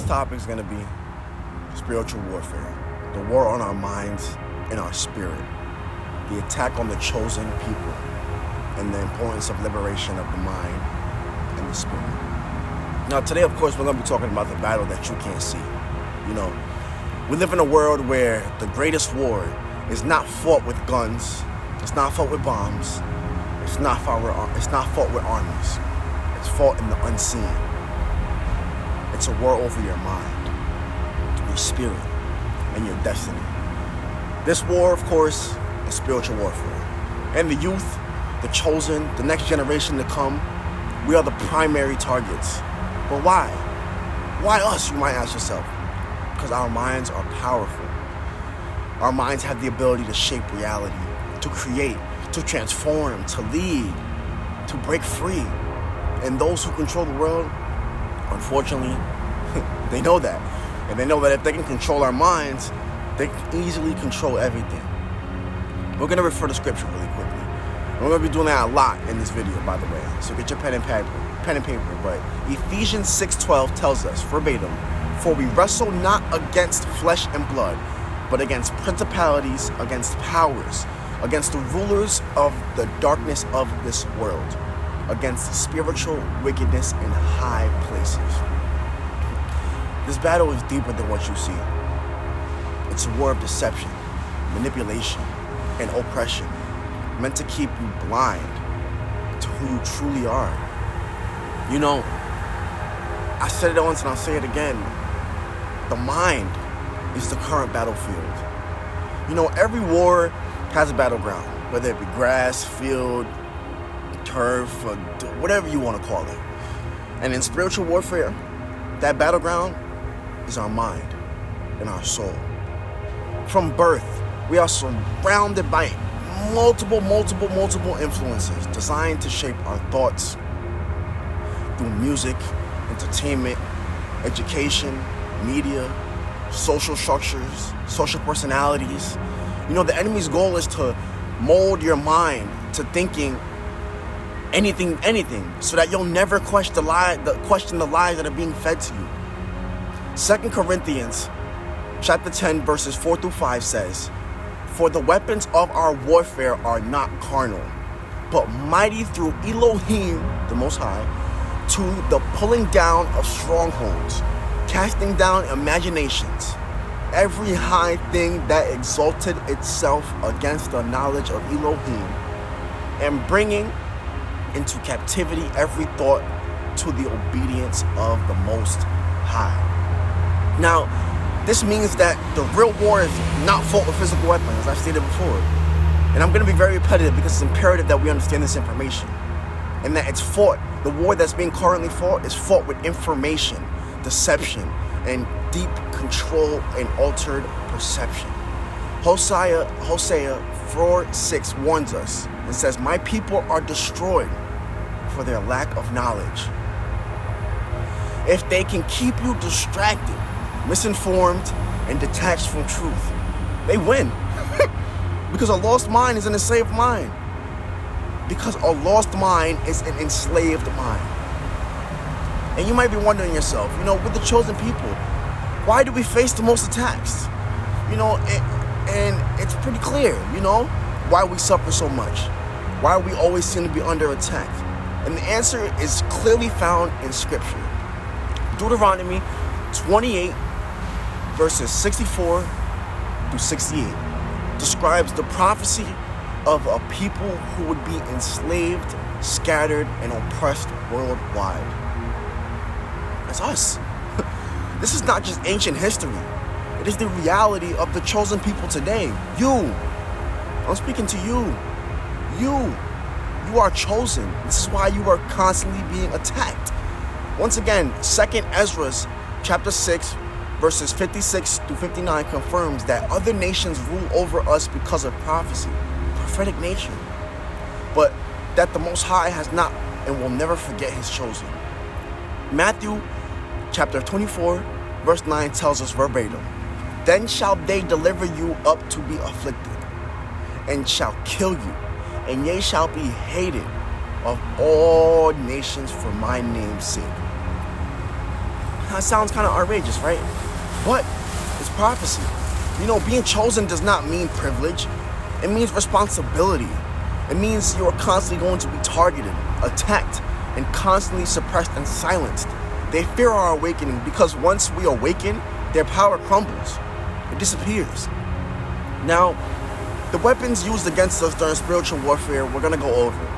topic is going to be spiritual warfare, the war on our minds and our spirit, the attack on the chosen people, and the importance of liberation of the mind and the spirit. Now, today, of course, we're going to be talking about the battle that you can't see. You know, we live in a world where the greatest war is not fought with guns, it's not fought with bombs, it's not fought with armies. It's fought in the unseen. It's a war over your mind, your spirit, and your destiny. This war, of course, is spiritual warfare. And the youth, the chosen, the next generation to come, we are the primary targets. But why? Why us, you might ask yourself? Because our minds are powerful. Our minds have the ability to shape reality, to create, to transform, to lead, to break free. And those who control the world, unfortunately, they know that. And they know that if they can control our minds, they can easily control everything. We're going to refer to scripture really quickly. And we're going to be doing that a lot in this video, by the way. So get your pen and paper. But Ephesians 6:12 tells us, verbatim, "For we wrestle not against flesh and blood, but against principalities, against powers, against the rulers of the darkness of this world, against spiritual wickedness in high places." This battle is deeper than what you see. It's a war of deception, manipulation, and oppression, meant to keep you blind to who you truly are. You know, I said it once and I'll say it again. The mind is the current battlefield. You know, every war has a battleground, whether it be grass, field, turf, or whatever you want to call it. And in spiritual warfare, that battleground is our mind and our soul. From birth, we are surrounded by multiple influences designed to shape our thoughts through music, entertainment, education, media, social structures, social personalities. You know, the enemy's goal is to mold your mind to thinking anything, so that you'll never question the lies that are being fed to you. 2 Corinthians chapter 10, verses 4 through 5 says, "For the weapons of our warfare are not carnal, but mighty through Elohim, the Most High, to the pulling down of strongholds, casting down imaginations, every high thing that exalted itself against the knowledge of Elohim, and bringing into captivity every thought to the obedience of the Most High." Now, this means that the real war is not fought with physical weapons, as I've stated before. And I'm going to be very repetitive because it's imperative that we understand this information. And that it's fought, the war that's being currently fought is fought with information, deception, and deep control and altered perception. Hosea 4:6 warns us and says, "My people are destroyed for their lack of knowledge." If they can keep you distracted, misinformed, and detached from truth, they win. Because a lost mind is an enslaved mind. Because a lost mind is an enslaved mind. And you might be wondering yourself, you know, with the chosen people, why do we face the most attacks? You know, and it's pretty clear, you know, why we suffer so much. Why we always seem to be under attack. And the answer is clearly found in Scripture. Deuteronomy 28, verses 64 through 68, describes the prophecy of a people who would be enslaved, scattered, and oppressed worldwide. That's us. This is not just ancient history. It is the reality of the chosen people today. You. I'm speaking to you. You are chosen. This is why you are constantly being attacked. Once again, 2 Ezra chapter 6, verses 56 through 59 confirms that other nations rule over us because of prophecy, prophetic nature, but that the Most High has not and will never forget his chosen. Matthew chapter 24, verse 9 tells us verbatim, "Then shall they deliver you up to be afflicted, and shall kill you, and ye shall be hated of all nations for my name's sake." That sounds kind of outrageous, right? But it's prophecy. Being chosen does not mean privilege. It means responsibility. It means you are constantly going to be targeted, attacked, and constantly suppressed and silenced. They fear our awakening because once we awaken, their power crumbles. It disappears. Now, the weapons used against us during spiritual warfare, we're going to go over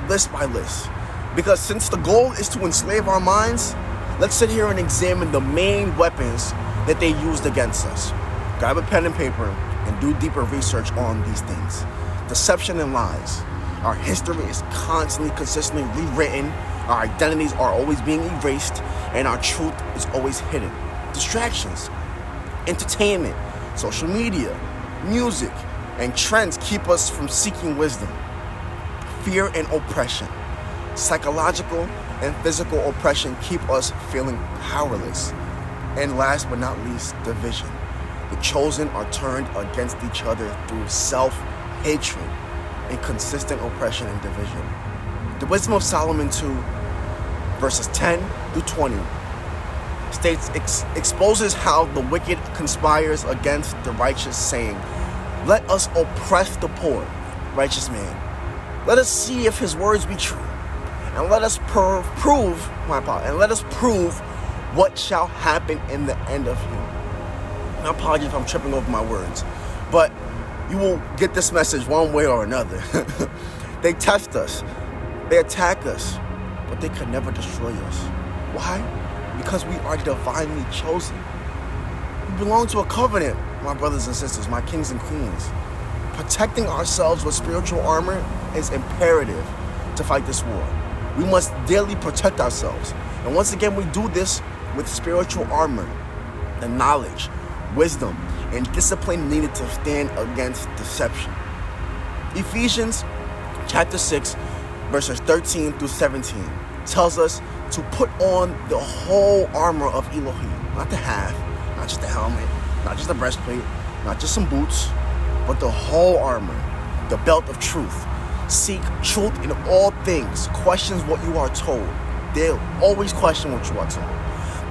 list by list. Because since the goal is to enslave our minds, let's sit here and examine the main weapons that they used against us. Grab a pen and paper and do deeper research on these things. Deception and lies. Our history is constantly, consistently rewritten. Our identities are always being erased, and our truth is always hidden. Distractions, entertainment, social media, music, and trends keep us from seeking wisdom. Fear and oppression. Psychological and physical oppression keep us feeling powerless. And last but not least, division. The chosen are turned against each other through self-hatred and consistent oppression and division. The Wisdom of Solomon 2, verses 10 through 20, states, exposes how the wicked conspires against the righteous, saying, "Let us oppress the poor, righteous man. Let us see if his words be true, and let us prove what shall happen in the end of him." My apologies if I'm tripping over my words, but you will get this message one way or another. They test us, they attack us, but they could never destroy us. Why? Because we are divinely chosen. We belong to a covenant, my brothers and sisters, my kings and queens. Protecting ourselves with spiritual armor is imperative to fight this war. We must daily protect ourselves. And once again, we do this with spiritual armor, the knowledge, wisdom, and discipline needed to stand against deception. Ephesians chapter 6, verses 13 through 17 tells us to put on the whole armor of Elohim. Not the half, not just the helmet, not just the breastplate, not just some boots, but the whole armor, the belt of truth. Seek truth in all things. Questions what you are told. They'll always question what you are told.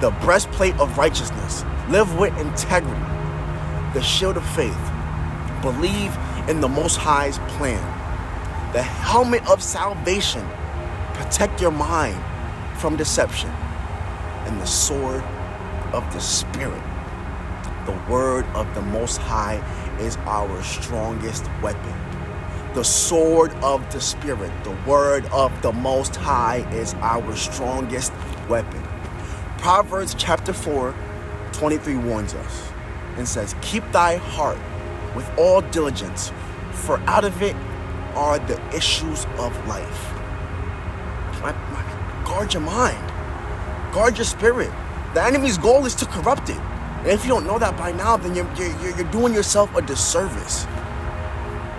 The breastplate of righteousness. Live with integrity. The shield of faith. Believe in the Most High's plan. The helmet of salvation. Protect your mind from deception. And the sword of the Spirit. The word of the Most High is our strongest weapon. The sword of the Spirit, the word of the Most High, is our strongest weapon. Proverbs chapter 4, 23 warns us and says, "Keep thy heart with all diligence, for out of it are the issues of life." Guard your mind. Guard your spirit. The enemy's goal is to corrupt it. And if you don't know that by now, then you're doing yourself a disservice.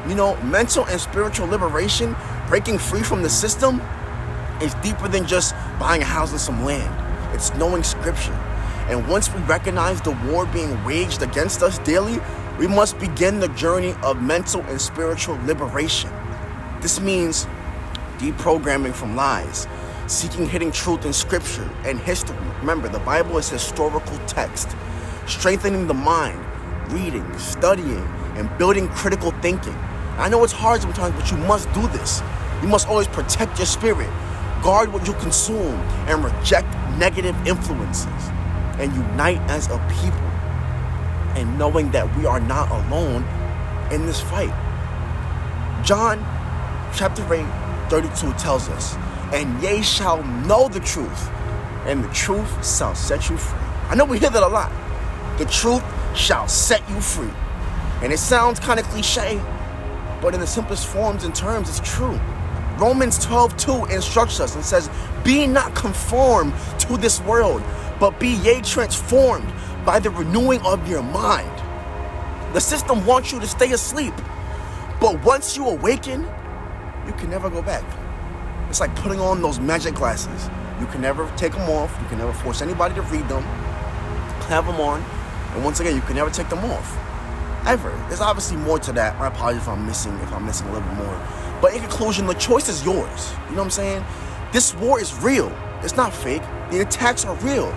Mental and spiritual liberation, breaking free from the system, is deeper than just buying a house and some land. It's knowing scripture. And once we recognize the war being waged against us daily, we must begin the journey of mental and spiritual liberation. This means deprogramming from lies, seeking hidden truth in scripture and history. Remember, the Bible is historical text. Strengthening the mind, reading, studying, and building critical thinking. I know it's hard sometimes, but you must do this. You must always protect your spirit, guard what you consume, and reject negative influences, and unite as a people, and knowing that we are not alone in this fight. John chapter 8, 32 tells us, "And ye shall know the truth, and the truth shall set you free." I know we hear that a lot. The truth shall set you free. And it sounds kind of cliche, but in the simplest forms and terms, it's true. Romans 12:2 instructs us and says, "Be not conformed to this world, but be ye transformed by the renewing of your mind." The system wants you to stay asleep, but once you awaken, you can never go back. It's like putting on those magic glasses. You can never take them off. You can never force anybody to read them. Have them on. And once again, you can never take them off. Ever. There's obviously more to that. My apologies if I'm missing a little bit more. But in conclusion, the choice is yours. You know what I'm saying? This war is real. It's not fake. The attacks are real.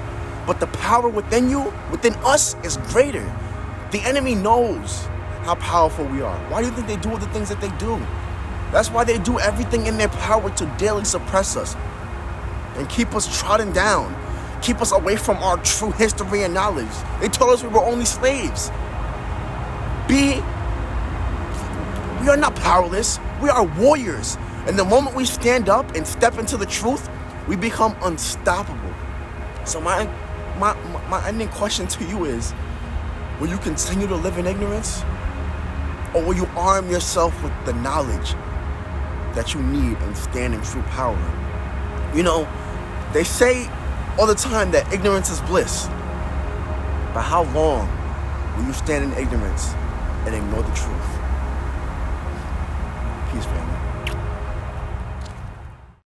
But the power within you, within us, is greater. The enemy knows how powerful we are. Why do you think they do all the things that they do? That's why they do everything in their power to daily suppress us and keep us trodden down, keep us away from our true history and knowledge. They told us we were only slaves. We are not powerless. We are warriors. And the moment we stand up and step into the truth, we become unstoppable. So my ending question to you is, will you continue to live in ignorance? Or will you arm yourself with the knowledge that you need and stand in true power? You know, they say all the time that ignorance is bliss. But how long will you stand in ignorance and ignore the truth? Peace, family.